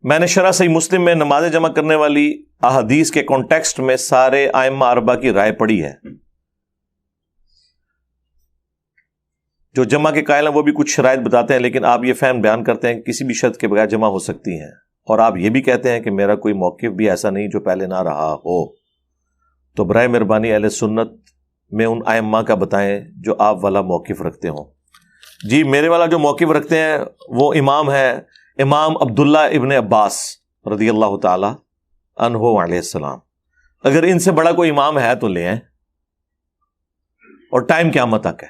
میں نے شرح صحیح مسلم میں نماز جمع کرنے والی احادیث کے کانٹیکسٹ میں سارے ائمہ اربعہ کی رائے پڑھی ہے. جو جمع کے قائل ہیں وہ بھی کچھ شرائط بتاتے ہیں، لیکن آپ یہ فہم بیان کرتے ہیں کہ کسی بھی شرط کے بغیر جمع ہو سکتی ہیں، اور آپ یہ بھی کہتے ہیں کہ میرا کوئی موقف بھی ایسا نہیں جو پہلے نہ رہا ہو. تو برائے مہربانی اہل سنت میں ان ائمہ کا بتائیں جو آپ والا موقف رکھتے ہوں. جی میرے والا جو موقف رکھتے ہیں وہ امام ہے امام عبداللہ ابن عباس رضی اللہ تعالی عنہ علیہ السلام. اگر ان سے بڑا کوئی امام ہے تو لے آئیں، اور ٹائم قیامت تک ہے.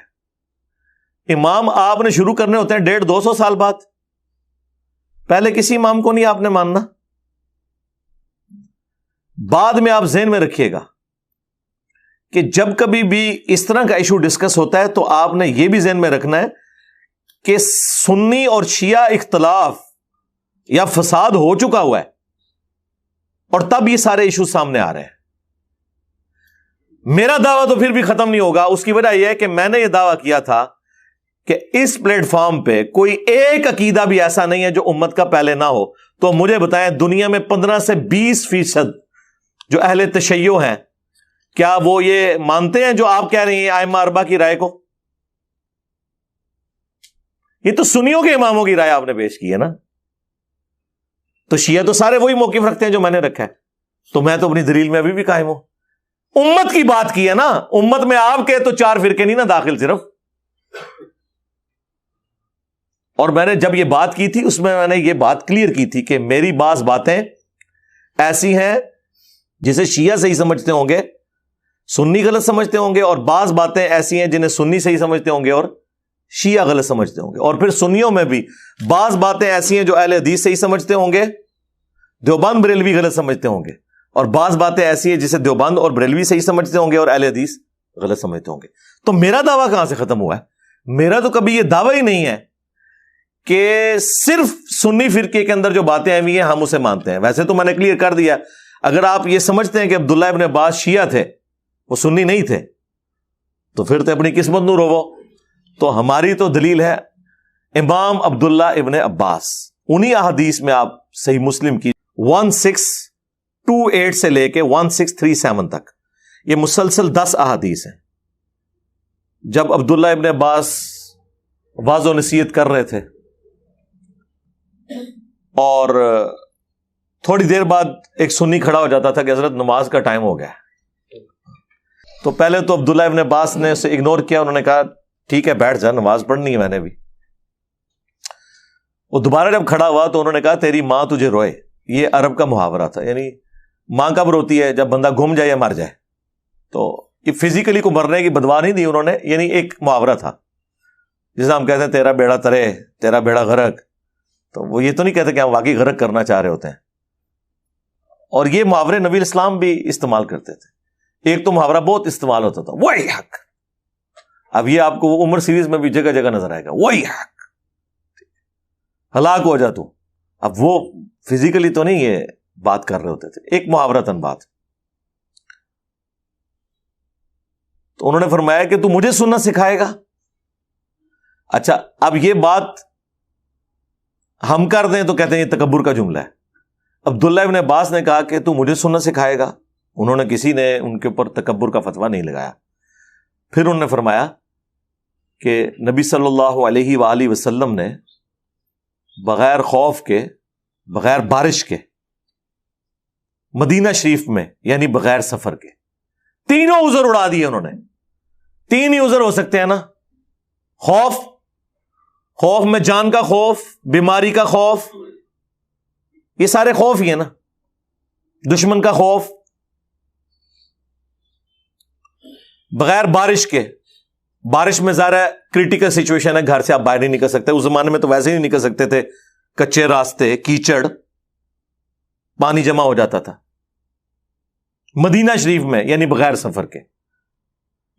امام آپ نے شروع کرنے ہوتے ہیں 150-200 سال بعد. پہلے کسی امام کو نہیں آپ نے ماننا. بعد میں آپ ذہن میں رکھیے گا کہ جب کبھی بھی اس طرح کا ایشو ڈسکس ہوتا ہے تو آپ نے یہ بھی ذہن میں رکھنا ہے کہ سنی اور شیعہ اختلاف یا فساد ہو چکا ہوا ہے، اور تب یہ سارے ایشو سامنے آ رہے ہیں. میرا دعویٰ تو پھر بھی ختم نہیں ہوگا. اس کی وجہ یہ ہے کہ میں نے یہ دعویٰ کیا تھا کہ اس پلیٹ فارم پہ کوئی ایک عقیدہ بھی ایسا نہیں ہے جو امت کا پہلے نہ ہو. تو مجھے بتائیں دنیا میں 15 سے 20% جو اہل تشیع ہیں، کیا وہ یہ مانتے ہیں جو آپ کہہ رہی ہیں ائمہ اربعہ کی رائے کو؟ یہ تو سنیوں کے اماموں کی رائے آپ نے پیش کی ہے نا. تو شیعہ تو سارے وہی موقف رکھتے ہیں جو میں نے رکھا ہے. تو میں تو اپنی دلیل میں ابھی بھی قائم ہوں. امت کی بات کی ہے نا. امت میں آپ کے تو 4 فرقے نہیں نا داخل صرف. اور میں نے جب یہ بات کی تھی اس میں نے یہ بات کلیئر کی تھی کہ میری بعض باتیں ایسی ہیں جسے شیعہ صحیح سمجھتے ہوں گے، سنی غلط سمجھتے ہوں گے، اور بعض باتیں ایسی ہیں جنہیں سنی صحیح سمجھتے ہوں گے اور شیعہ غلط سمجھتے ہوں گے. اور پھر سنیوں میں بھی بعض باتیں ایسی ہیں جو اہل حدیث صحیح سمجھتے ہوں گے، دیوبند بریلوی غلط سمجھتے ہوں گے، اور بعض باتیں ایسی ہیں جسے دیوبند اور بریلوی صحیح سمجھتے ہوں گے اور اہل حدیث غلط سمجھتے ہوں گے. تو میرا دعویٰ کہاں سے ختم ہوا ہے؟ میرا تو کبھی یہ دعویٰ ہی نہیں ہے کہ صرف سنی فرقے کے اندر جو باتیں آئی ہوئی ہیں ہم اسے مانتے ہیں. ویسے تو میں نے کلیئر کر دیا. اگر آپ یہ سمجھتے ہیں کہ عبداللہ ابن عباس شیعہ تھے، وہ سنی نہیں تھے، تو پھر تو اپنی قسمت نو روو. تو ہماری تو دلیل ہے امام عبداللہ ابن عباس. انہی احادیث میں آپ صحیح مسلم کی 1628 سے لے کے 1637 تک یہ مسلسل 10 احادیث ہیں. جب عبداللہ ابن عباس واضح و نصیحت کر رہے تھے اور تھوڑی دیر بعد ایک سنی کھڑا ہو جاتا تھا کہ حضرت نماز کا ٹائم ہو گیا، تو پہلے تو عبداللہ ابن عباس نے اسے اگنور کیا. انہوں نے کہا ٹھیک ہے بیٹھ جا، نماز پڑھنی ہے میں نے بھی. وہ دوبارہ جب کھڑا ہوا تو انہوں نے کہا تیری ماں تجھے روئے. یہ عرب کا محاورہ تھا، یعنی ماں کب روتی ہے؟ جب بندہ گم جائے یا مر جائے. تو یہ فزیکلی کو مرنے کی بدوا نہیں دی انہوں نے، یعنی ایک محاورہ تھا جسے ہم کہتے ہیں تیرا بیڑا ترے تیرا بیڑا غرق. تو وہ یہ تو نہیں کہتے کہ ہم واقعی غرق کرنا چاہ رہے ہوتے ہیں. اور یہ محاورے نبی اسلام بھی استعمال کرتے تھے. ایک تو محاورہ بہت استعمال ہوتا تھا، وہی حق. اب یہ آپ کو عمر سیریز میں بھی جگہ جگہ نظر آئے گا، وہی حق، ہلاک ہو جا تو. اب وہ فزیکلی تو نہیں یہ بات کر رہے ہوتے تھے، ایک محاورتاً بات. تو انہوں نے فرمایا کہ تو مجھے سننا سکھائے گا. اچھا اب یہ بات ہم کر دیں تو کہتے ہیں یہ تکبر کا جملہ ہے. عبداللہ ابن عباس نے کہا کہ تو مجھے سننا سکھائے گا. انہوں نے کسی نے ان کے اوپر تکبر کا فتویٰ نہیں لگایا. پھر انہوں نے فرمایا کہ نبی صلی اللہ علیہ وآلہ وسلم نے بغیر خوف کے، بغیر بارش کے، مدینہ شریف میں یعنی بغیر سفر کے، تینوں عذر اڑا دیے. انہوں نے 3 ہی عذر ہو سکتے ہیں نا. خوف میں جان کا خوف، بیماری کا خوف، یہ سارے خوف ہی ہیں نا. دشمن کا خوف. بغیر بارش کے، بارش میں ظاہر ہے کریٹیکل سچویشن ہے، گھر سے آپ باہر نہیں نکل سکتے. اس زمانے میں تو ویسے ہی نہیں نکل سکتے تھے، کچے راستے، کیچڑ، پانی جمع ہو جاتا تھا. مدینہ شریف میں یعنی بغیر سفر کے.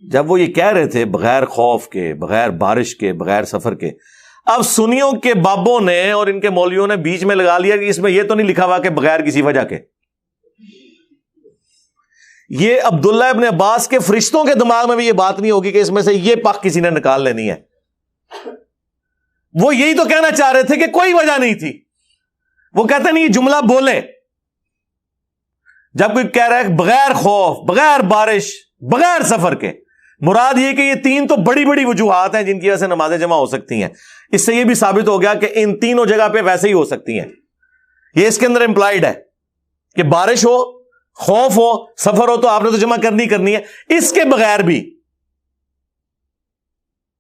جب وہ یہ کہہ رہے تھے بغیر خوف کے، بغیر بارش کے، بغیر سفر کے، اب سنیوں کے بابوں نے اور ان کے مولویوں نے بیچ میں لگا لیا کہ اس میں یہ تو نہیں لکھا ہوا کہ بغیر کسی وجہ کے. یہ عبداللہ ابن عباس کے فرشتوں کے دماغ میں بھی یہ بات نہیں ہوگی کہ اس میں سے یہ پاک کسی نے نکال لینی ہے. وہ یہی تو کہنا چاہ رہے تھے کہ کوئی وجہ نہیں تھی. وہ کہتے نہیں یہ جملہ بولے جب کوئی کہہ رہا ہے بغیر خوف، بغیر بارش، بغیر سفر کے، مراد یہ کہ یہ تین تو بڑی بڑی وجوہات ہیں جن کی وجہ سے نمازیں جمع ہو سکتی ہیں. اس سے یہ بھی ثابت ہو گیا کہ ان تینوں جگہ پہ ویسے ہی ہو سکتی ہیں. یہ اس کے اندر امپلائڈ ہے کہ بارش ہو، خوف ہو، سفر ہو تو آپ نے تو جمع کرنی ہے. اس کے بغیر بھی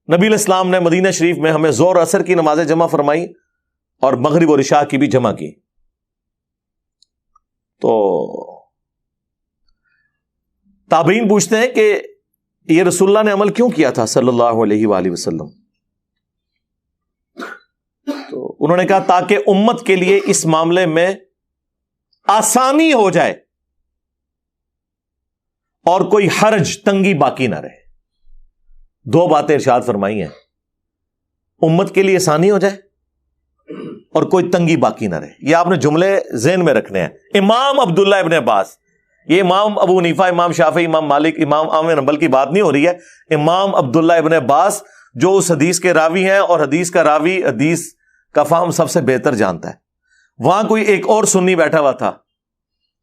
نبی علیہ السلام نے مدینہ شریف میں ہمیں ظہر عصر کی نمازیں جمع فرمائی اور مغرب اور عشاء کی بھی جمع کی. تو تابعین پوچھتے ہیں کہ یہ رسول اللہ نے عمل کیوں کیا تھا صلی اللہ علیہ وآلہ وسلم؟ تو انہوں نے کہا تاکہ امت کے لیے اس معاملے میں آسانی ہو جائے اور کوئی حرج، تنگی باقی نہ رہے. دو باتیں ارشاد فرمائی ہیں، امت کے لیے آسانی ہو جائے اور کوئی تنگی باقی نہ رہے. یہ آپ نے جملے ذہن میں رکھنے ہیں. امام عبداللہ ابن عباس، یہ امام ابو حنیفہ، امام شافعی، امام مالک، امام احمد بن حنبل کی بات نہیں ہو رہی ہے. امام عبداللہ ابن عباس جو اس حدیث کے راوی ہیں اور حدیث کا راوی حدیث کا فہم سب سے بہتر جانتا ہے. وہاں کوئی ایک اور سنی بیٹھا ہوا تھا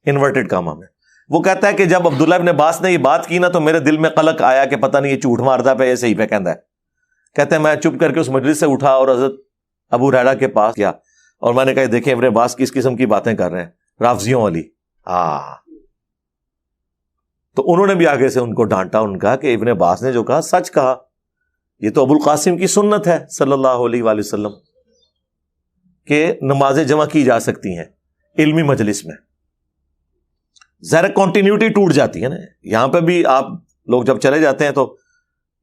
انورٹڈ کاما میں، وہ کہتا ہے کہ جب عبداللہ ابن عباس نے یہ بات کی نا تو میرے دل میں قلق آیا کہ پتہ نہیں یہ جھوٹ مارتا پہ ایسے ہی پہ کہندا ہے. کہتے ہیں میں چپ کر کے اس مجلس سے اٹھا اور حضرت ابو ہریرہ کے پاس گیا اور میں نے کہا دیکھیں ابن عباس کس قسم کی باتیں کر رہے ہیں، رافضیوں والی. تو انہوں نے بھی آگے سے ان کو ڈانٹا، ان کا کہ ابن عباس نے جو کہا سچ کہا، یہ تو ابو القاسم کی سنت ہے صلی اللہ علیہ وآلہ وسلم کہ نمازیں جمع کی جا سکتی ہیں علمی مجلس میں. ظاہر کنٹینیوٹی ٹوٹ جاتی ہے نا. یہاں پہ بھی آپ لوگ جب چلے جاتے ہیں تو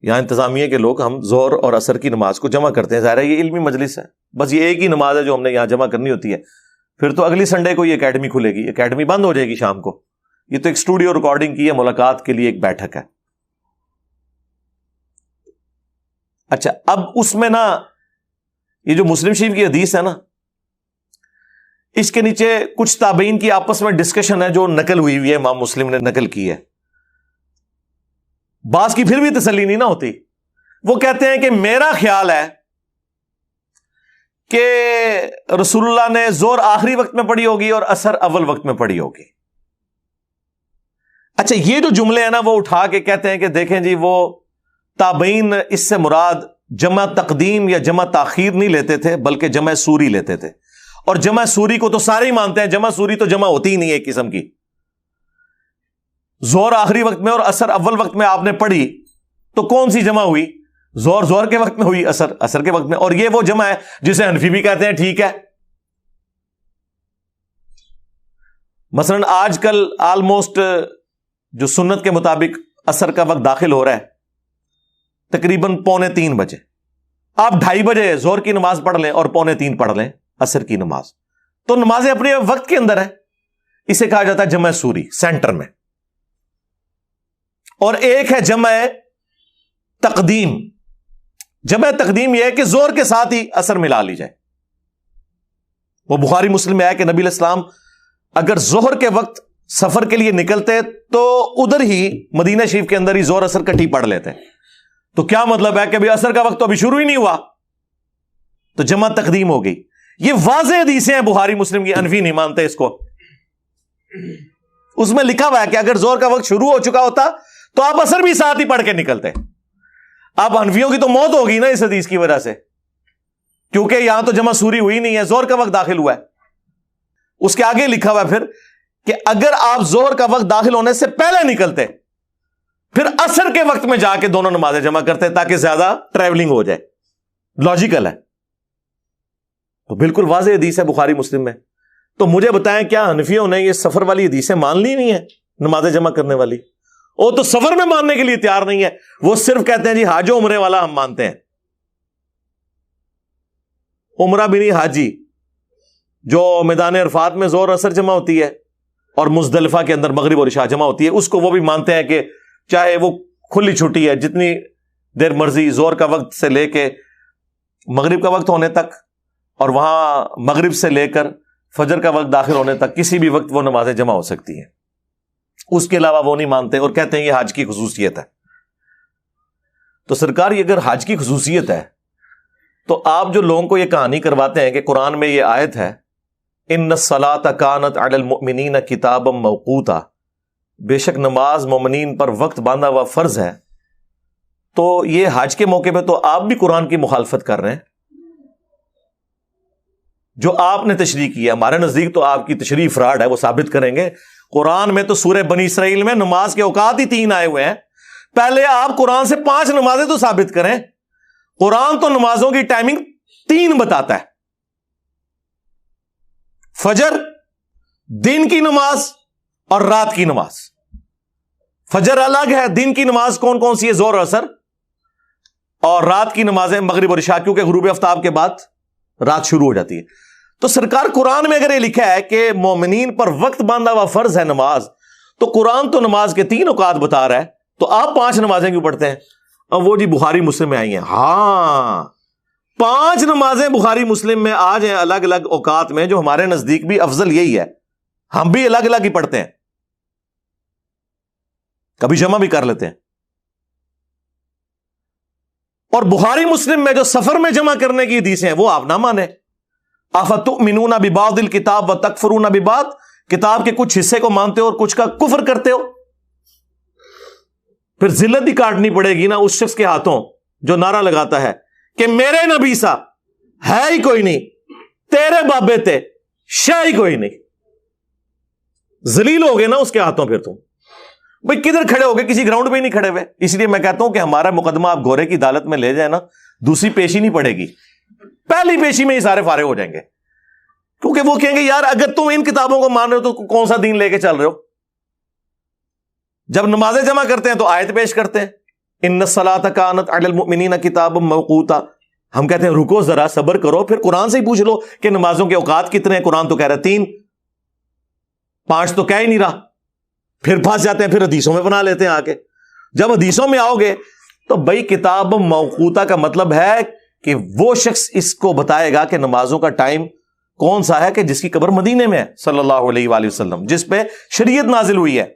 یہاں انتظامیہ کے لوگ ہم ظہر اور عصر کی نماز کو جمع کرتے ہیں. ظاہر ہے یہ علمی مجلس ہے، بس یہ ایک ہی نماز ہے جو ہم نے یہاں جمع کرنی ہوتی ہے. پھر تو اگلی سنڈے کو یہ اکیڈمی کھلے گی، اکیڈمی بند ہو جائے گی شام کو. یہ تو ایک اسٹوڈیو ریکارڈنگ کی ہے، ملاقات کے لیے ایک بیٹھک ہے. اچھا، اب اس میں نا یہ جو مسلم شریف کی حدیث ہے نا، اس کے نیچے کچھ تابعین کی آپس میں ڈسکشن ہے جو نقل ہوئی ہے، امام مسلم نے نقل کی ہے. بعض کی پھر بھی تسلی نہیں نہ ہوتی. وہ کہتے ہیں کہ میرا خیال ہے کہ رسول اللہ نے ظہر آخری وقت میں پڑھی ہوگی اور عصر اول وقت میں پڑھی ہوگی. اچھا، یہ جو جملے ہیں نا وہ اٹھا کے کہتے ہیں کہ دیکھیں جی وہ تابعین اس سے مراد جمع تقدیم یا جمع تاخیر نہیں لیتے تھے بلکہ جمع سوری لیتے تھے. اور جمع سوری کو تو سارے ہی مانتے ہیں، جمع سوری تو جمع ہوتی ہی نہیں ہے ایک قسم کی. ظہر آخری وقت میں اور عصر اول وقت میں آپ نے پڑھی تو کون سی جمع ہوئی؟ ظہر کے وقت میں ہوئی، عصر کے وقت میں. اور یہ وہ جمع ہے جسے حنفی بھی کہتے ہیں ٹھیک ہے. مثلا آج کل آلموسٹ جو سنت کے مطابق عصر کا وقت داخل ہو رہا ہے تقریباً 2:45 بجے. آپ 2:30 بجے ظہر کی نماز پڑھ لیں اور 2:45 پڑھ لیں عصر کی نماز، تو نمازیں اپنے وقت کے اندر ہیں. اسے کہا جاتا ہے جمع سوری سینٹر میں. اور ایک ہے جمع تقدیم. جمع تقدیم یہ ہے کہ ظہر کے ساتھ ہی عصر ملا لی جائے. وہ بخاری مسلم میں ہے کہ نبی علیہ السلام اگر ظہر کے وقت سفر کے لیے نکلتے تو ادھر ہی مدینہ شریف کے اندر ہی ظہر عصر کٹھی پڑھ لیتے. تو کیا مطلب ہے کہ ابھی عصر کا وقت تو ابھی شروع ہی نہیں ہوا، تو جمع تقدیم ہو گئی. یہ واضح حدیثیں ہیں بخاری مسلم کی، انفی نہیں مانتے اس کو. اس میں لکھا ہوا ہے کہ اگر ظہر کا وقت شروع ہو چکا ہوتا تو آپ عصر بھی ساتھ ہی پڑھ کے نکلتے. اب انفیوں کی تو موت ہوگی نا اس حدیث کی وجہ سے، کیونکہ یہاں تو جمع سوری ہوئی نہیں ہے، ظہر کا وقت داخل ہوا ہے. اس کے آگے لکھا ہوا ہے پھر کہ اگر آپ ظہر کا وقت داخل ہونے سے پہلے نکلتے پھر عصر کے وقت میں جا کے دونوں نمازیں جمع کرتے تاکہ زیادہ ٹریولنگ ہو جائے. لاجیکل ہے، تو بالکل واضح حدیث ہے بخاری مسلم میں. تو مجھے بتائیں کیا حنفیوں نے یہ سفر والی حدیثیں مان لی نہیں ہے نمازیں جمع کرنے والی؟ وہ تو سفر میں ماننے کے لیے تیار نہیں ہے. وہ صرف کہتے ہیں جی حاج و عمرے والا ہم مانتے ہیں. عمرہ بھی نہیں، حاجی جو میدان عرفات میں ظہر عصر جمع ہوتی ہے اور مزدلفہ کے اندر مغرب اور عشاء جمع ہوتی ہے، اس کو وہ بھی مانتے ہیں کہ چاہے وہ کھلی چھٹی ہے جتنی دیر مرضی ظہر کا وقت سے لے کے مغرب کا وقت ہونے تک اور وہاں مغرب سے لے کر فجر کا وقت داخل ہونے تک کسی بھی وقت وہ نمازیں جمع ہو سکتی ہیں. اس کے علاوہ وہ نہیں مانتے اور کہتے ہیں یہ حج کی خصوصیت ہے. تو سرکار یہ اگر حج کی خصوصیت ہے تو آپ جو لوگوں کو یہ کہانی کرواتے ہیں کہ قرآن میں یہ آیت ہے ان الصلاۃ کانت علی المؤمنین کتابا موقوتا، بے شک نماز مومنین پر وقت باندھا ہوا فرض ہے. تو یہ حج کے موقع پہ تو آپ بھی قرآن کی مخالفت کر رہے ہیں. جو آپ نے تشریح کی ہے، ہمارے نزدیک تو آپ کی تشریح فراڈ ہے، وہ ثابت کریں گے. قرآن میں تو سورہ بنی اسرائیل میں نماز کے اوقات ہی 3 آئے ہوئے ہیں. پہلے آپ قرآن سے 5 نمازیں تو ثابت کریں. قرآن تو نمازوں کی ٹائمنگ 3 بتاتا ہے. فجر، دن کی نماز اور رات کی نماز. فجر الگ ہے، دن کی نماز کون کون سی ہے؟ ظہر اور عصر. اور رات کی نمازیں مغرب اور عشاء، کیونکہ غروب آفتاب کے بعد رات شروع ہو جاتی ہے. تو سرکار قرآن میں اگر یہ لکھا ہے کہ مومنین پر وقت باندھا ہوا فرض ہے نماز، تو قرآن تو نماز کے 3 اوقات بتا رہا ہے، تو آپ 5 نمازیں کیوں پڑھتے ہیں؟ اب وہ جی بخاری مسلم میں آئی ہیں. ہاں 5 نمازیں بخاری مسلم میں آ جائیں الگ الگ اوقات میں، جو ہمارے نزدیک بھی افضل یہی ہے. ہم بھی الگ الگ ہی پڑھتے ہیں، کبھی جمع بھی کر لیتے ہیں. اور بخاری مسلم میں جو سفر میں جمع کرنے کی حدیثیں ہیں وہ آپ نہ مانیں. افتؤمنون ببعض الکتاب وتکفرون ببعض، کتاب کے کچھ حصے کو مانتے ہو اور کچھ کا کفر کرتے ہو. پھر ذلت بھی کاٹنی پڑے گی نا اس شخص کے ہاتھوں جو نعرہ لگاتا ہے کہ میرے نبی سا ہے ہی کوئی نہیں، تیرے بابے تے شے ہی کوئی نہیں. ذلیل ہو گئے نا اس کے ہاتھوں. پھر تم بھئی کدھر کھڑے ہو گئے؟ کسی گراؤنڈ پہ ہی نہیں کھڑے ہوئے. اس لیے میں کہتا ہوں کہ ہمارا مقدمہ آپ گورے کی عدالت میں لے جائیں نا، دوسری پیشی نہیں پڑے گی، پہلی پیشی میں ہی سارے فارغ ہو جائیں گے. کیونکہ وہ کہیں گے یار اگر تم ان کتابوں کو مان رہے ہو تو کون سا دین لے کے چل رہے ہو؟ جب نمازیں جمع کرتے ہیں تو آیت پیش کرتے ہیں ان الصلاۃ کانت علی المؤمنین کتابا موقوتا. ہم کہتے ہیں رکو ذرا، صبر کرو، پھر قرآن سے ہی پوچھ لو کہ نمازوں کے اوقات کتنے ہیں. قرآن تو کہہ رہا ہے 3، 5 تو کہہ ہی نہیں رہا. پھر پھنس جاتے ہیں، پھر حدیثوں میں بنا لیتے ہیں آ کے. جب حدیثوں میں آؤ گے تو بھائی کتاب موقوتا کا مطلب ہے کہ وہ شخص اس کو بتائے گا کہ نمازوں کا ٹائم کون سا ہے، کہ جس کی قبر مدینے میں ہے صلی اللہ علیہ وآلہ وسلم، جس پہ شریعت نازل ہوئی ہے.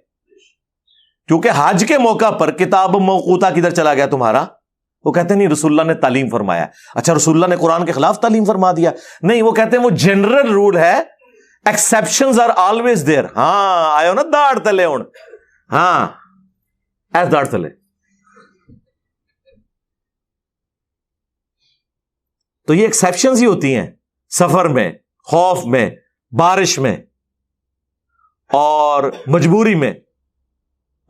کیونکہ حج کے موقع پر کتاب موقوتا کدھر چلا گیا تمہارا؟ وہ کہتے ہیں نہیں رسول اللہ نے تعلیم فرمایا. اچھا رسول اللہ نے قرآن کے خلاف تعلیم فرما دیا؟ نہیں، وہ کہتے ہیں وہ جنرل رول ہے، ایکسیپشنز آر آلویز دیر. ہاں آئے ہو نا داڑ تلے ہوں، ہاں ایس داڑ تلے. تو یہ ایکسیپشنز ہی ہوتی ہیں سفر میں، خوف میں، بارش میں، اور مجبوری میں،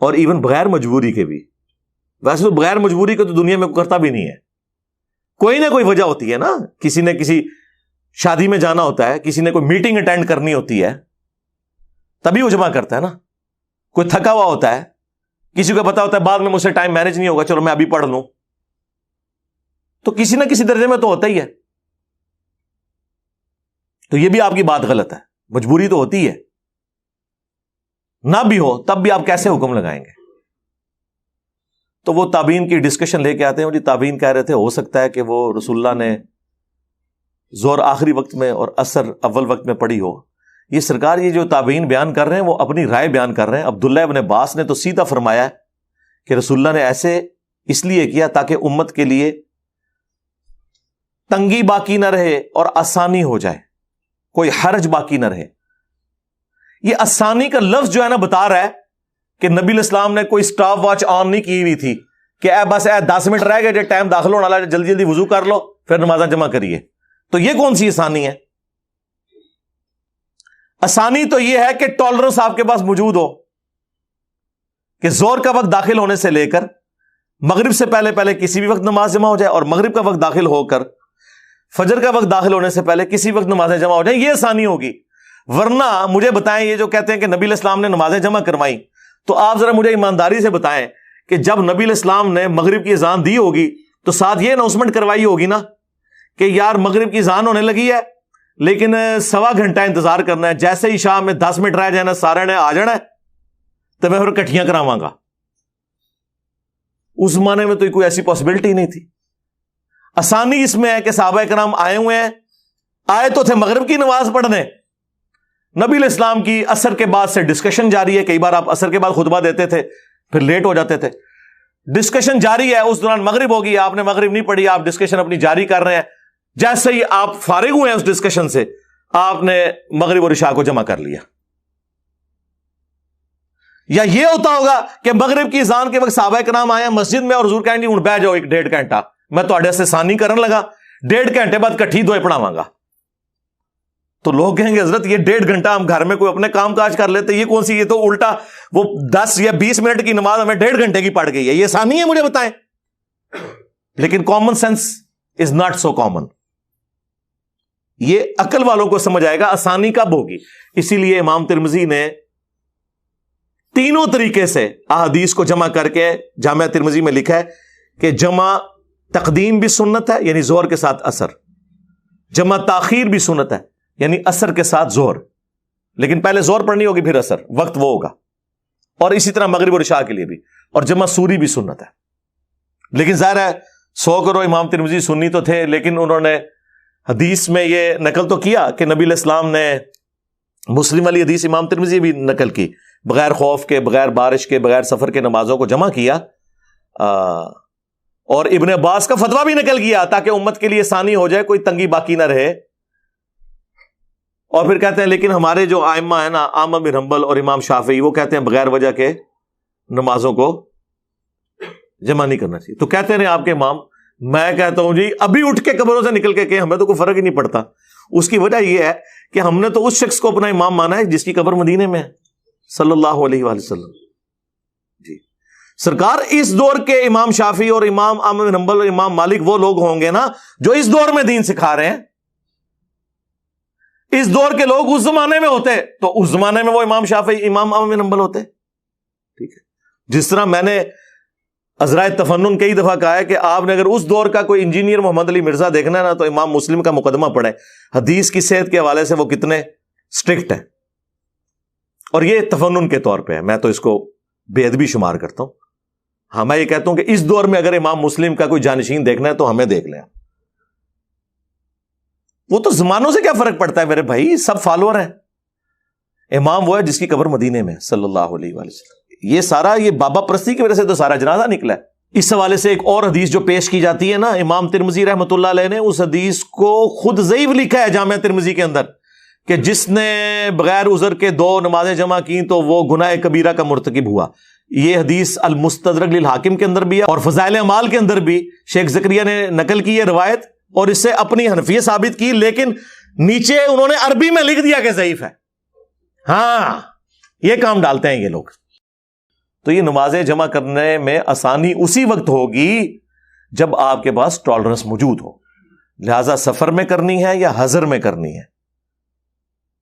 اور ایون بغیر مجبوری کے بھی. ویسے تو بغیر مجبوری کے تو دنیا میں کرتا بھی نہیں ہے، کوئی نہ کوئی وجہ ہوتی ہے نا. کسی نے کسی شادی میں جانا ہوتا ہے، کسی نے کوئی میٹنگ اٹینڈ کرنی ہوتی ہے، تبھی وہ جمع کرتا ہے نا. کوئی تھکا ہوا ہوتا ہے، کسی کو پتا ہوتا ہے بعد میں مجھ سے ٹائم مینج نہیں ہوگا، چلو میں ابھی پڑھ لوں. تو کسی نہ کسی درجے میں تو ہوتا ہی ہے. تو یہ بھی آپ کی بات غلط ہے، مجبوری تو ہوتی ہے. نہ بھی ہو تب بھی آپ کیسے حکم لگائیں گے؟ تو وہ تابعین کی ڈسکشن لے کے آتے ہیں. جی تابعین کہہ رہے تھے ہو سکتا ہے کہ وہ رسول اللہ نے ظہر آخری وقت میں اور عصر اول وقت میں پڑھی ہو. یہ سرکار یہ جو تابعین بیان کر رہے ہیں وہ اپنی رائے بیان کر رہے ہیں. عبداللہ ابن عباس نے تو سیدھا فرمایا کہ رسول اللہ نے ایسے اس لیے کیا تاکہ امت کے لیے تنگی باقی نہ رہے اور آسانی ہو جائے، کوئی حرج باقی نہ رہے. یہ آسانی کا لفظ جو ہے نا بتا رہا ہے کہ نبی علیہ السلام نے کوئی سٹاپ واچ آن نہیں کی ہوئی تھی کہ بس 10 منٹ رہ گئے جو ٹائم داخل ہونے والا ہے، جلدی جلدی وضو کر لو پھر نمازاں جمع کریے. تو یہ کون سی آسانی ہے؟ آسانی تو یہ ہے کہ ٹالرنس آپ کے پاس موجود ہو کہ زور کا وقت داخل ہونے سے لے کر مغرب سے پہلے پہلے کسی بھی وقت نماز جمع ہو جائے، اور مغرب کا وقت داخل ہو کر فجر کا وقت داخل ہونے سے پہلے کسی وقت نمازیں جمع ہو جائیں. یہ آسانی ہوگی. ورنہ مجھے بتائیں، یہ جو کہتے ہیں کہ نبی علیہ السلام نے نمازیں جمع کروائی، تو آپ ذرا مجھے ایمانداری سے بتائیں کہ جب نبی علیہ السلام نے مغرب کی اذان دی ہوگی تو ساتھ یہ اناؤنسمنٹ کروائی ہوگی نا کہ یار مغرب کی اذان ہونے لگی ہے لیکن 1.25 گھنٹہ انتظار کرنا ہے، جیسے ہی شام میں 10 منٹ رہ جائے نا سارے نے آ جانا ہے تو میں پھر کٹھیاں کراواں گا. اس زمانے میں تو کوئی ایسی پاسبلٹی نہیں تھی. آسانی اس میں ہے کہ صحابہ کرام آئے ہوئے ہیں، آئے تو تھے مغرب کی نماز پڑھنے. نبی علیہ السلام کی عصر کے بعد سے ڈسکشن جاری ہے. کئی بار آپ عصر کے بعد خطبہ دیتے تھے پھر لیٹ ہو جاتے تھے، ڈسکشن جاری ہے. اس دوران مغرب ہوگی، آپ نے مغرب نہیں پڑھی، آپ ڈسکشن اپنی جاری کر رہے ہیں. جیسے ہی آپ فارغ ہوئے ہیں اس ڈسکشن سے، آپ نے مغرب اور عشاء کو جمع کر لیا. یا یہ ہوتا ہوگا کہ مغرب کی اذان کے وقت صحابہ کرام آئے مسجد میں اور حضور کہیں گے ہوں بہ جاؤ 1.5 گھنٹہ میں تھوڑے سے ثانی کرن لگا, 1.5 گھنٹے بعد کٹھی دوئے پڑھاواں گا. تو لوگ کہیں گے حضرت یہ 1.5 گھنٹہ ہم گھر میں کوئی اپنے کام کاج کر لیتے, یہ کون سی, یہ تو الٹا وہ 10 یا 20 منٹ کی نماز ہمیں 1.5 گھنٹے کی پڑ گئی ہے, یہ ثانی ہے, مجھے بتائیں. لیکن common sense is not so common. یہ عقل والوں کو سمجھ آئے گا آسانی کب ہوگی. اسی لیے امام ترمذی نے تینوں طریقے سے احادیث کو جمع کر کے جامعہ ترمذی میں لکھا ہے کہ جمع تقدیم بھی سنت ہے یعنی زہر کے ساتھ اثر, جمع تاخیر بھی سنت ہے یعنی اثر کے ساتھ زہر, لیکن پہلے زہر پڑھنی ہوگی پھر اثر, وقت وہ ہوگا. اور اسی طرح مغرب اور عشاء کے لیے بھی, اور جمع سوری بھی سنت ہے. لیکن ظاہر ہے 100 کرو امام ترمذی سنی تو تھے, لیکن انہوں نے حدیث میں یہ نقل تو کیا کہ نبی علیہ السلام نے مسلم والی حدیث امام ترمذی بھی نقل کی, بغیر خوف کے, بغیر بارش کے, بغیر سفر کے نمازوں کو جمع کیا. اور ابن عباس کا فتویٰ بھی نقل کیا تاکہ امت کے لیے آسانی ہو جائے, کوئی تنگی باقی نہ رہے. اور پھر کہتے ہیں لیکن ہمارے جو ائمہ ہیں نا, احمد بن حنبل اور امام شافعی, وہ کہتے ہیں بغیر وجہ کے نمازوں کو جمع نہیں کرنا چاہیے. تو کہتے ہیں آپ کے امام, میں کہتا ہوں جی ابھی اٹھ کے قبروں سے نکل کے کہ ہمیں تو کوئی فرق ہی نہیں پڑتا. اس کی وجہ یہ ہے کہ ہم نے تو اس شخص کو اپنا امام مانا ہے جس کی قبر مدینے میں ہے صلی اللہ علیہ وآلہ وسلم. جی سرکار اس دور کے امام شافعی اور امام احمد بن حنبل اور امام مالک وہ لوگ ہوں گے نا جو اس دور میں دین سکھا رہے ہیں. اس دور کے لوگ اس زمانے میں ہوتے تو اس زمانے میں وہ امام شافعی امام احمد بن حنبل ہوتے. ٹھیک ہے, جس طرح میں نے عذرائے تفنن کئی دفعہ کہا ہے کہ آپ نے اگر اس دور کا کوئی انجینئر محمد علی مرزا دیکھنا ہے نا تو امام مسلم کا مقدمہ پڑھیں, حدیث کی صحت کے حوالے سے وہ کتنے سٹرکٹ ہیں. اور یہ تفنن کے طور پہ ہے, میں تو اس کو بے ادبی شمار کرتا ہوں. ہاں میں یہ کہتا ہوں کہ اس دور میں اگر امام مسلم کا کوئی جانشین دیکھنا ہے تو ہمیں دیکھ لیں. وہ تو زمانوں سے کیا فرق پڑتا ہے میرے بھائی, سب فالوور ہیں. امام وہ ہے جس کی قبر مدینے میں صلی اللہ علیہ وآلہ وسلم. یہ سارا یہ بابا پرستی کی وجہ سے تو سارا جنازہ نکلا ہے. اس حوالے سے ایک اور حدیث جو پیش کی جاتی ہے نا, امام ترمذی رحمۃ اللہ علیہ نے اس حدیث کو خود ضعیف لکھا ہے جامعہ ترمذی کے اندر کہ جس نے بغیر عذر کے 2 نمازیں جمع کی تو وہ گناہ کبیرہ کا مرتکب ہوا. یہ حدیث المستدرک للحاکم کے اندر بھی ہے اور فضائل اعمال کے اندر بھی شیخ زکریا نے نقل کی ہے روایت اور اس سے اپنی حنفیت ثابت کی, لیکن نیچے انہوں نے عربی میں لکھ دیا کہ ضعیف ہے. ہاں یہ کام ڈالتے ہیں یہ لوگ. تو یہ نمازیں جمع کرنے میں آسانی اسی وقت ہوگی جب آپ کے پاس ٹالرنس موجود ہو. لہذا سفر میں کرنی ہے یا حضر میں کرنی ہے,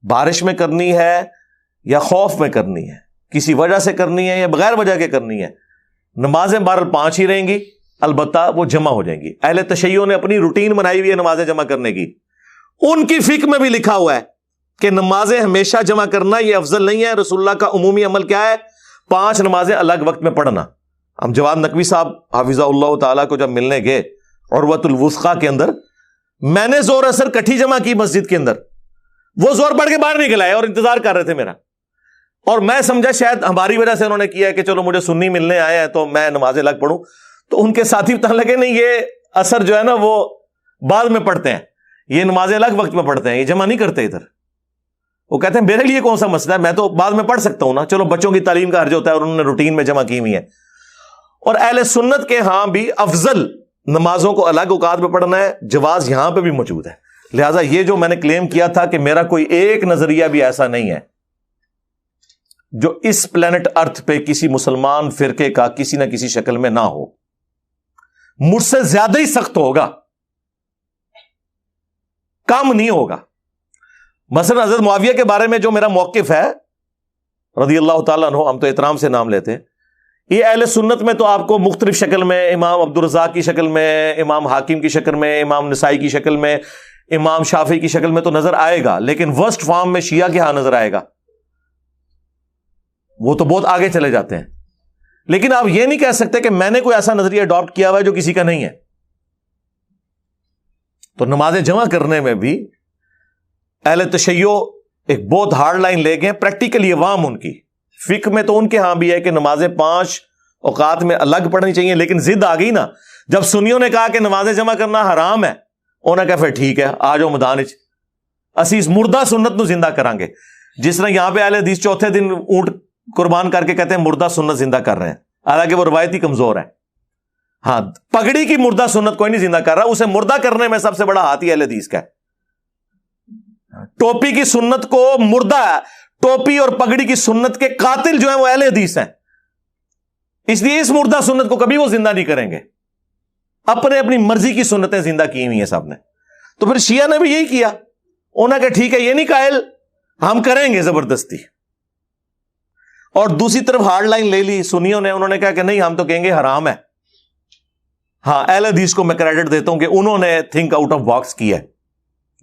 بارش میں کرنی ہے یا خوف میں کرنی ہے, کسی وجہ سے کرنی ہے یا بغیر وجہ کے کرنی ہے, نمازیں بہرحال 5 ہی رہیں گی, البتہ وہ جمع ہو جائیں گی. اہل تشیع نے اپنی روٹین بنائی ہوئی ہے نمازیں جمع کرنے کی. ان کی فقہ میں بھی لکھا ہوا ہے کہ نمازیں ہمیشہ جمع کرنا یہ افضل نہیں ہے. رسول اللہ کا عمومی عمل کیا ہے, 5 نمازیں الگ وقت میں پڑھنا. ہم جواد نقوی صاحب حافظہ اللہ تعالیٰ کو جب ملنے گئے عروۃ الوثقیٰ کے اندر, میں نے زور اثر کٹھی جمع کی مسجد کے اندر, وہ زور پڑھ کے باہر نکل آئے اور انتظار کر رہے تھے میرا, اور میں سمجھا شاید ہماری وجہ سے انہوں نے کیا ہے کہ چلو مجھے سنی ملنے آئے ہیں تو میں نمازیں الگ پڑھوں. تو ان کے ساتھی بتانے لگے نہیں یہ اثر جو ہے نا وہ بعد میں پڑھتے ہیں, یہ نمازیں الگ وقت میں پڑھتے ہیں, یہ جمع نہیں کرتے ادھر. وہ کہتے ہیں میرے لیے کون سا مسئلہ ہے, میں تو بعد میں پڑھ سکتا ہوں نا, چلو بچوں کی تعلیم کا حرج ہوتا ہے اور انہوں نے روٹین میں جمع کی ہوئی ہے. اور اہل سنت کے ہاں بھی افضل نمازوں کو الگ اوقات میں پڑھنا ہے, جواز یہاں پہ بھی موجود ہے. لہٰذا یہ جو میں نے کلیم کیا تھا کہ میرا کوئی ایک نظریہ بھی ایسا نہیں ہے جو اس پلانٹ ارتھ پہ کسی مسلمان فرقے کا کسی نہ کسی شکل میں نہ ہو, مجھ سے زیادہ ہی سخت ہوگا, کم نہیں ہوگا. مثلا حضرت معاویہ کے بارے میں جو میرا موقف ہے رضی اللہ تعالیٰ عنہ, ہم تو احترام سے نام لیتے ہیں, یہ اہل سنت میں تو آپ کو مختلف شکل میں, امام عبدالرزاق کی شکل میں, امام حاکم کی شکل میں, امام نسائی کی شکل میں, امام شافعی کی شکل میں تو نظر آئے گا, لیکن ورسٹ فارم میں شیعہ کے ہاں نظر آئے گا. وہ تو بہت آگے چلے جاتے ہیں. لیکن آپ یہ نہیں کہہ سکتے کہ میں نے کوئی ایسا نظریہ اڈاپٹ کیا ہوا ہے جو کسی کا نہیں ہے. تو نمازیں جمع کرنے میں بھی اہل تشیع ایک بہت ہارڈ لائن لے گئے. پریکٹیکلی عوام ان کی فقہ میں تو ان کے ہاں بھی ہے کہ نمازیں 5 اوقات میں الگ پڑھنی چاہیے, لیکن ضد آ گئی نا جب سنیوں نے کہا کہ نمازیں جمع کرنا حرام ہے, انہوں نے کہا پھر ٹھیک ہے آ جاؤ میدان وچ, اسی اس مردہ سنت نو زندہ کریں گے. جس طرح یہاں پہ اہل حدیث چوتھے دن اونٹ قربان کر کے کہتے ہیں مردہ سنت زندہ کر رہے ہیں، حالانکہ وہ روایتی کمزور ہے. ہاں، پگڑی کی مردہ سنت کوئی نہیں زندہ کر رہا، اسے مردہ کرنے میں سب سے بڑا ہاتھ ہی اہل حدیث کا ہے. ٹوپی کی سنت کو مردہ ہے، ٹوپی اور پگڑی کی سنت کے قاتل جو ہیں وہ اہل حدیث ہیں، اس لیے اس مردہ سنت کو کبھی وہ زندہ نہیں کریں گے. اپنی مرضی کی سنتیں زندہ کی ہوئی ہیں سب نے. تو پھر شیعہ نے بھی یہی کیا، انہوں نے کہا ٹھیک ہے یہ نہیں قائل، ہم کریں گے زبردستی. اور دوسری طرف ہارڈ لائن لے لی سنیوں نے، انہوں نے کہا کہ نہیں ہم تو کہیں گے حرام ہے. ہاں، اہل حدیث کو میں کریڈٹ دیتا ہوں کہ انہوں نے تھنک آؤٹ آف باکس کیا ہے،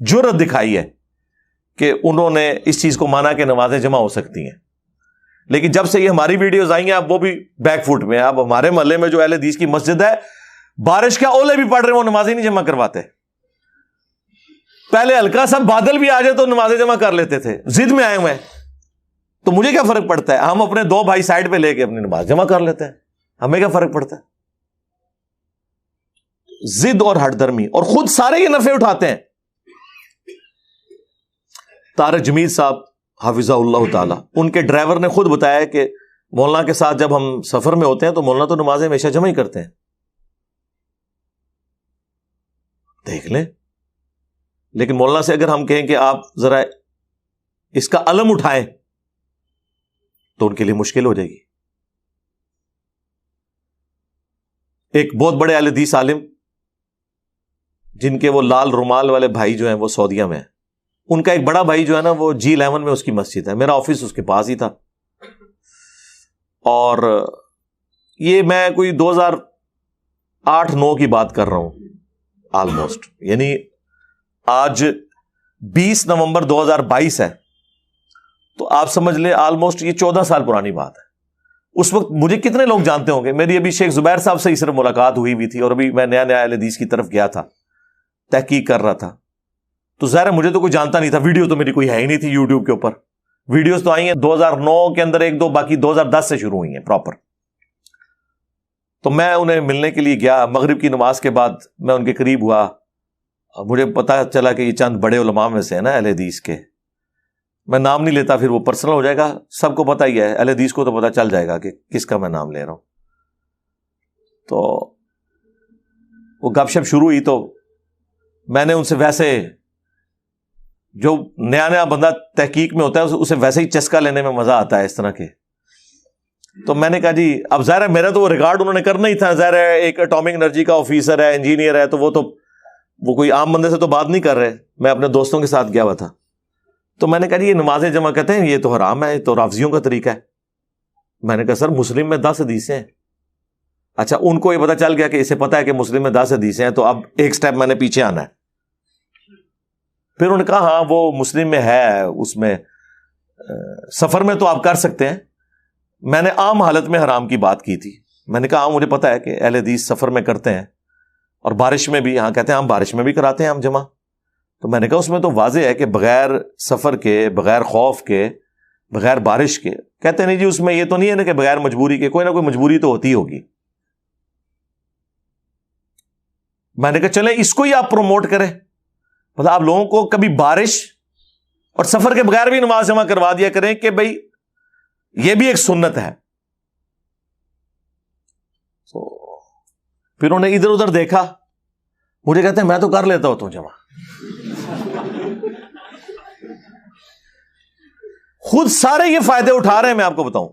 جرأت دکھائی ہے کہ انہوں نے اس چیز کو مانا کہ نمازیں جمع ہو سکتی ہیں. لیکن جب سے یہ ہماری ویڈیوز آئی ہیں اب وہ بھی بیک فوٹ میں. اب ہمارے محلے میں جو اہل حدیث کی مسجد ہے، بارش کا اولے بھی پڑھ رہے ہیں وہ نمازیں نہیں جمع کرواتے. پہلے ہلکا سا بادل بھی آ جائے تو نمازیں جمع کر لیتے تھے، ضد میں آئے ہوئے ہیں. تو مجھے کیا فرق پڑتا ہے، ہم اپنے دو بھائی سائڈ پہ لے کے اپنی نماز جمع کر لیتے ہیں، ہمیں کیا فرق پڑتا ہے. ضد اور ہٹ درمی، اور خود سارے یہ نفع اٹھاتے ہیں. طارق جمیل صاحب حافظہ اللہ تعالی، ان کے ڈرائیور نے خود بتایا کہ مولانا کے ساتھ جب ہم سفر میں ہوتے ہیں تو مولانا تو نمازیں ہمیشہ جمع ہی کرتے ہیں. دیکھ لیں. لیکن مولانا سے اگر ہم کہیں کہ آپ ذرا اس کا علم اٹھائیں تو ان کے لیے مشکل ہو جائے گی. ایک بہت بڑے اہل حدیث عالم جن کے وہ لال رومال والے بھائی جو ہیں وہ سعودیہ میں ہیں، ان کا ایک بڑا بھائی جو ہے نا وہ G11 میں اس کی مسجد ہے، میرا آفس اس کے پاس ہی تھا. اور یہ میں کوئی 2008-9 کی بات کر رہا ہوں آلموسٹ، یعنی آج 20 نومبر 2022 ہے، تو آپ سمجھ لیں آلموسٹ یہ 14 سال پرانی بات ہے. اس وقت مجھے کتنے لوگ جانتے ہوں گے، میری ابھی شیخ زبیر صاحب سے ہی صرف ملاقات ہوئی تھی، اور ابھی میں نیا اہل حدیث کی طرف گیا تھا، تحقیق کر رہا تھا. تو ظاہر ہے مجھے تو کوئی جانتا نہیں تھا، ویڈیو تو میری کوئی ہے ہی نہیں تھی یوٹیوب کے اوپر. ویڈیوز تو آئی ہیں 2009 کے اندر 1-2، باقی 2010 سے شروع ہوئی ہیں پراپر. تو میں انہیں ملنے کے لیے گیا، مغرب کی نماز کے بعد میں ان کے قریب ہوا. مجھے پتا چلا کہ یہ چند بڑے علماء میں سے ہیں نا اہل حدیث کے. میں نام نہیں لیتا پھر وہ پرسنل ہو جائے گا، سب کو پتا ہی ہے، اہل حدیث کو تو پتا چل جائے گا کہ کس کا میں نام لے رہا ہوں. تو وہ گپ شپ شروع ہوئی تو میں نے ان سے ویسے، جو نیا بندہ تحقیق میں ہوتا ہے اسے ویسے ہی چسکا لینے میں مزہ آتا ہے اس طرح کے. تو میں نے کہا جی اب ظاہر ہے میرا تو وہ ریکارڈ انہوں نے کرنا ہی تھا، ظاہر ہے ایک اٹامک انرجی کا آفیسر ہے، انجینئر ہے، تو وہ کوئی عام بندے سے تو بات نہیں کر رہے. میں اپنے دوستوں کے ساتھ گیا ہوا تھا. تو میں نے کہا جی یہ نمازیں جمع کرتے ہیں یہ تو حرام ہے، یہ تو رافضیوں کا طریقہ ہے. میں نے کہا سر مسلم میں 10 حدیثیں ہیں. اچھا، ان کو یہ پتا چل گیا کہ اسے پتا ہے کہ مسلم میں 10 حدیثیں ہیں، تو اب ایک سٹیپ میں نے پیچھے آنا ہے. پھر انہوں نے کہا ہاں وہ مسلم میں ہے، اس میں سفر میں تو آپ کر سکتے ہیں. میں نے عام حالت میں حرام کی بات کی تھی. میں نے کہا ہاں مجھے پتا ہے کہ اہل حدیث سفر میں کرتے ہیں، اور بارش میں بھی، ہاں کہتے ہیں ہم بارش میں بھی کراتے ہیں ہم جمع. تو میں نے کہا اس میں تو واضح ہے کہ بغیر سفر کے، بغیر خوف کے، بغیر بارش کے. کہتے نہیں جی اس میں یہ تو نہیں ہے نا کہ بغیر مجبوری کے، کوئی نہ کوئی مجبوری تو ہوتی ہوگی. میں نے کہا چلیں اس کو ہی آپ پروموٹ کریں، مطلب آپ لوگوں کو کبھی بارش اور سفر کے بغیر بھی نماز جمع کروا دیا کریں کہ بھائی یہ بھی ایک سنت ہے. تو پھر انہوں نے ادھر ادھر دیکھا، مجھے کہتے ہیں میں تو کر لیتا ہوں تو جمع. خود سارے یہ فائدے اٹھا رہے ہیں. میں آپ کو بتاؤں،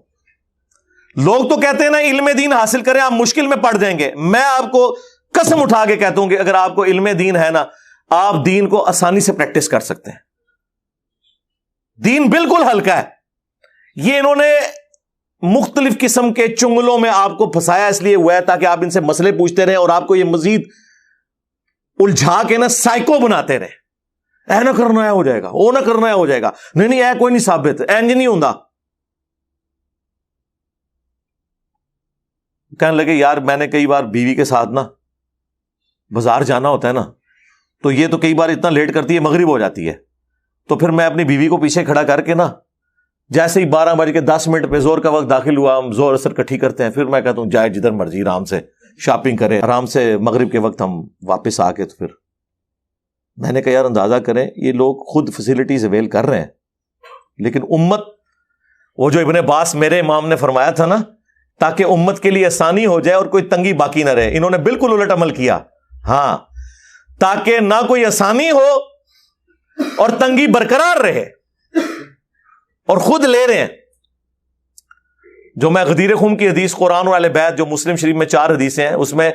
لوگ تو کہتے ہیں نا علم دین حاصل کریں آپ مشکل میں پڑ جائیں گے. میں آپ کو قسم اٹھا کے کہتا ہوں کہ اگر آپ کو علم دین ہے نا، آپ دین کو آسانی سے پریکٹس کر سکتے ہیں. دین بالکل ہلکا ہے. یہ انہوں نے مختلف قسم کے چنگلوں میں آپ کو پھنسایا اس لیے ہوا ہے تاکہ آپ ان سے مسئلے پوچھتے رہیں اور آپ کو یہ مزید الجھا کے نا سائیکو بناتے رہیں. اے نہ کرنا ہے ہو جائے گا، وہ نہ کرنا ہے ہو جائے گا، نہیں اے کوئی نہیں ثابت، اینج نہیں ہوندا. کہنے لگے یار میں نے کئی بار بیوی کے ساتھ نا بازار جانا ہوتا ہے نا، تو یہ تو کئی بار اتنا لیٹ کرتی ہے مغرب ہو جاتی ہے، تو پھر میں اپنی بیوی کو پیچھے کھڑا کر کے نا جیسے ہی 12:10 پہ زور کا وقت داخل ہوا، ہم زور اثر کٹھی کرتے ہیں، پھر میں کہتا ہوں جائے جدھر مرضی آرام سے شاپنگ کرے، آرام سے مغرب کے وقت ہم واپس آ کے تو پھر میں نے کہا یار اندازہ کریں یہ لوگ خود فیسلٹیز اویل کر رہے ہیں، لیکن امت، وہ جو ابن عباس میرے امام نے فرمایا تھا نا، تاکہ امت کے لیے آسانی ہو جائے اور کوئی تنگی باقی نہ رہے، انہوں نے بالکل الٹ عمل کیا. ہاں، تاکہ نہ کوئی آسانی ہو اور تنگی برقرار رہے، اور خود لے رہے ہیں. جو میں غدیر خم کی حدیث قرآن والے بیت جو مسلم شریف میں 4 حدیثیں ہیں، اس میں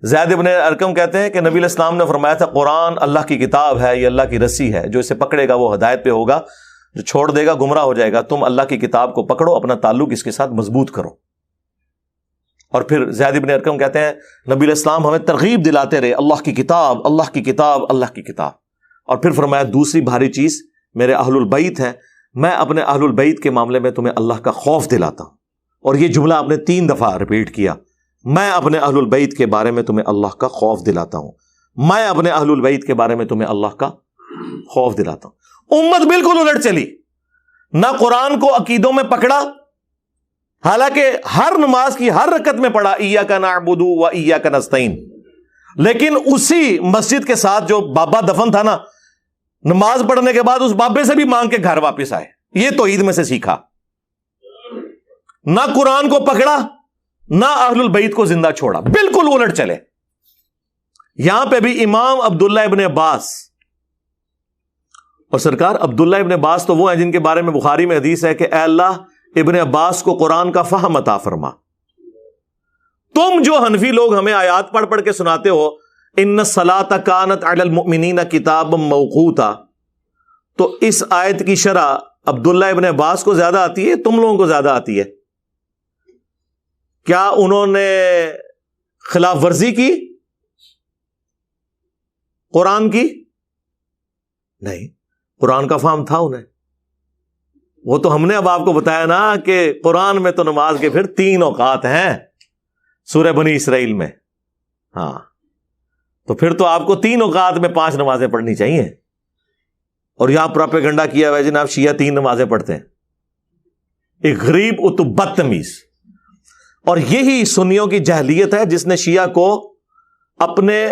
زید ابن ارقم کہتے ہیں کہ نبی علیہ السلام نے فرمایا تھا قرآن اللہ کی کتاب ہے، یہ اللہ کی رسی ہے، جو اسے پکڑے گا وہ ہدایت پہ ہوگا، جو چھوڑ دے گا گمراہ ہو جائے گا. تم اللہ کی کتاب کو پکڑو، اپنا تعلق اس کے ساتھ مضبوط کرو. اور پھر زید ابن ارقم کہتے ہیں نبی علیہ السلام ہمیں ترغیب دلاتے رہے، اللہ کی کتاب، اللہ کی کتاب، اللہ کی کتاب. اور پھر فرمایا دوسری بھاری چیز میرے اہل البیت ہیں، میں اپنے اہل البیت کے معاملے میں تمہیں اللہ کا خوف دلاتا ہوں. اور یہ جملہ آپ نے 3 دفعہ ریپیٹ کیا، میں اپنے اہل البیت کے بارے میں تمہیں اللہ کا خوف دلاتا ہوں، میں اپنے اہل البیت کے بارے میں تمہیں اللہ کا خوف دلاتا ہوں. امت بالکل الٹ چلی، نہ قرآن کو عقیدوں میں پکڑا، حالانکہ ہر نماز کی ہر رکعت میں پڑھا ایاک نعبد و ایاک نستعین، لیکن اسی مسجد کے ساتھ جو بابا دفن تھا نا، نماز پڑھنے کے بعد اس بابے سے بھی مانگ کے گھر واپس آئے. یہ توحید میں سے سیکھا. نہ قرآن کو پکڑا، نہ اہل البیت کو زندہ چھوڑا، بالکل الٹ چلے. یہاں پہ بھی امام عبداللہ ابن عباس، اور سرکار عبداللہ ابن عباس تو وہ ہیں جن کے بارے میں بخاری میں حدیث ہے کہ اے اللہ ابن عباس کو قرآن کا فہم عطا فرما. تم جو حنفی لوگ ہمیں آیات پڑھ پڑھ کے سناتے ہو ان الصلاۃ کانت علی المؤمنین کتابا موقوتا، تو اس آیت کی شرح عبداللہ ابن عباس کو زیادہ آتی ہے، تم لوگوں کو زیادہ آتی ہے؟ کیا انہوں نے خلاف ورزی کی قرآن کی؟ نہیں، قرآن کا فہم تھا انہیں. وہ تو ہم نے اب آپ کو بتایا نا کہ قرآن میں تو نماز کے پھر 3 اوقات ہیں سورہ بنی اسرائیل میں. ہاں، تو پھر تو آپ کو 3 اوقات میں 5 نمازیں پڑھنی چاہیے. اور یہاں پروپیگنڈا کیا ہوا ہے جناب شیعہ 3 نمازیں پڑھتے ہیں. ایک غریب اتو بدتمیز. اور یہی سنیوں کی جہلیت ہے جس نے شیعہ کو اپنے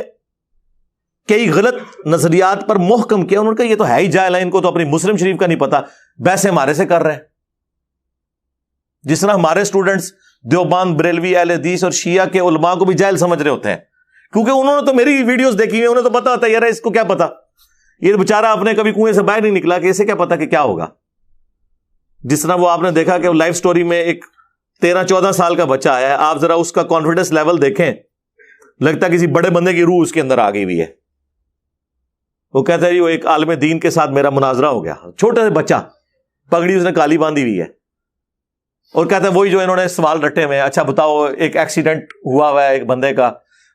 کئی غلط نظریات پر محکم کیا. انہوں نے کہا یہ تو ہے ہی جاہل ہے، ان کو تو اپنی مسلم شریف کا نہیں پتا، بحثیں ہمارے سے کر رہے ہیں. جس طرح ہمارے اسٹوڈنٹس دیوبند، بریلوی، اہل حدیث اور شیعہ کے علماء کو بھی جاہل سمجھ رہے ہوتے ہیں، کیونکہ انہوں نے تو میری ویڈیوز دیکھی ہوئی، انہیں تو پتا ہوتا ہے یار اس کو کیا پتا، یہ بیچارہ اپنے کبھی کنویں سے باہر نہیں نکلا کہ اسے کیا پتا کہ کیا ہوگا. جس طرح وہ آپ نے دیکھا کہ لائف سٹوری میں ایک 13-14 سال کا بچہ آیا ہے، آپ ذرا اس کا کانفیڈنس لیول دیکھیں، لگتا ہے کسی بڑے بندے کی روح اس کے اندر آ گئی ہوئی ہے. وہ کہتا ہے جی وہ ایک عالم دین کے ساتھ میرا مناظرہ ہو گیا، چھوٹا سا بچہ، پگڑی اس نے کالی باندھی ہوئی ہے، اور کہتا ہے وہی جو انہوں نے سوال رٹے ہوئے ہیں، اچھا بتاؤ ایک ایکسیڈنٹ ہوا ہوا ہے ایک بندے کا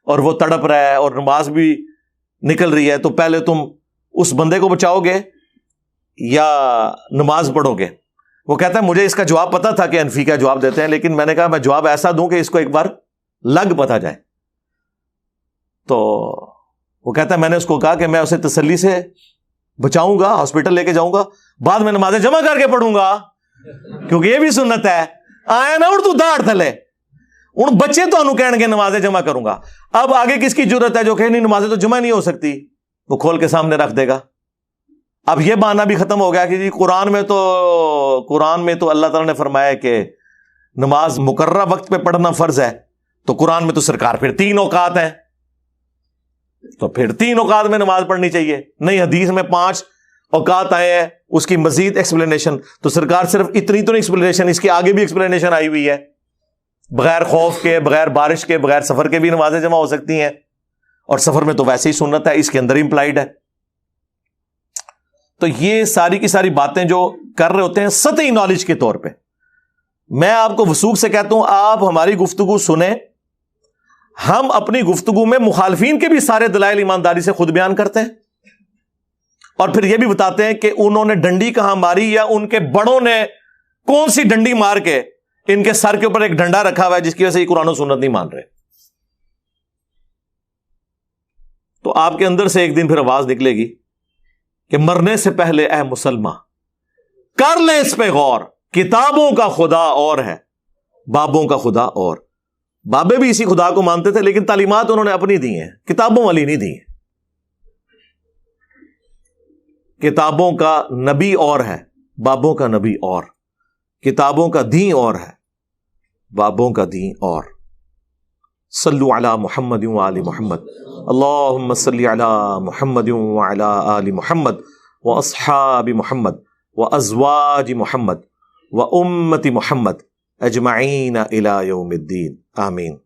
اور وہ تڑپ رہا ہے اور نماز بھی نکل رہی ہے، تو پہلے تم اس بندے کو بچاؤ گے یا نماز پڑھو گے؟ وہ کہتا ہے مجھے اس کا جواب پتا تھا کہ انفی کا جواب دیتے ہیں، لیکن میں نے کہا میں جواب ایسا دوں کہ اس کو ایک بار لگ پتا جائے. تو وہ کہتا ہے میں نے اس کو کہا کہ میں اسے تسلی سے بچاؤں گا، ہاسپٹل لے کے جاؤں گا، بعد میں نمازیں جمع کر کے پڑھوں گا، کیونکہ یہ بھی سنت ہے. آیا نا اور تو داڑھ تھلے ان بچے تو انہوں کہنے کے نمازیں جمع کروں گا. اب آگے کس کی جرت ہے جو کہ نہیں نمازیں تو جمع نہیں ہو سکتی، وہ کھول کے سامنے رکھ دے گا. اب یہ بہانہ بھی ختم ہو گیا کہ جی قرآن میں تو اللہ تعالیٰ نے فرمایا کہ نماز مقررہ وقت پہ پڑھنا فرض ہے، تو قرآن میں تو سرکار پھر 3 اوقات ہیں، تو پھر 3 اوقات میں نماز پڑھنی چاہیے. نہیں، حدیث میں 5 اوقات آئے ہیں، اس کی مزید ایکسپلینیشن، تو سرکار صرف اتنی تو نہیں ایکسپلینیشن، اس کے آگے بھی ایکسپلینیشن آئی ہوئی ہے، بغیر خوف کے، بغیر بارش کے، بغیر سفر کے بھی نمازیں جمع ہو سکتی ہیں، اور سفر میں تو ویسے ہی سنت ہے، اس کے اندر امپلائڈ ہے. تو یہ ساری کی ساری باتیں جو کر رہے ہوتے ہیں سطحی نالج کے طور پہ. میں آپ کو وثوق سے کہتا ہوں آپ ہماری گفتگو سنیں، ہم اپنی گفتگو میں مخالفین کے بھی سارے دلائل ایمانداری سے خود بیان کرتے ہیں، اور پھر یہ بھی بتاتے ہیں کہ انہوں نے ڈنڈی کہاں ماری، یا ان کے بڑوں نے کون سی ڈنڈی مار کے ان کے سر کے اوپر ایک ڈنڈا رکھا ہوا ہے جس کی وجہ سے یہ قرآن و سنت نہیں مان رہے. تو آپ کے اندر سے ایک دن پھر آواز نکلے گی کہ مرنے سے پہلے اے مسلمان کر لیں اس پہ غور، کتابوں کا خدا اور ہے، بابوں کا خدا اور. بابے بھی اسی خدا کو مانتے تھے، لیکن تعلیمات انہوں نے اپنی دی ہیں، کتابوں والی نہیں دی ہیں. کتابوں کا نبی اور ہے، بابوں کا نبی اور، کتابوں کا دین اور ہے، بابوں کا دین اور۔ صلو علی محمد وآل محمد، اللہم صلی علی محمد وعلی آل محمد واصحاب محمد وازواج محمد وامت محمد اجمعین الی یوم الدین، آمین۔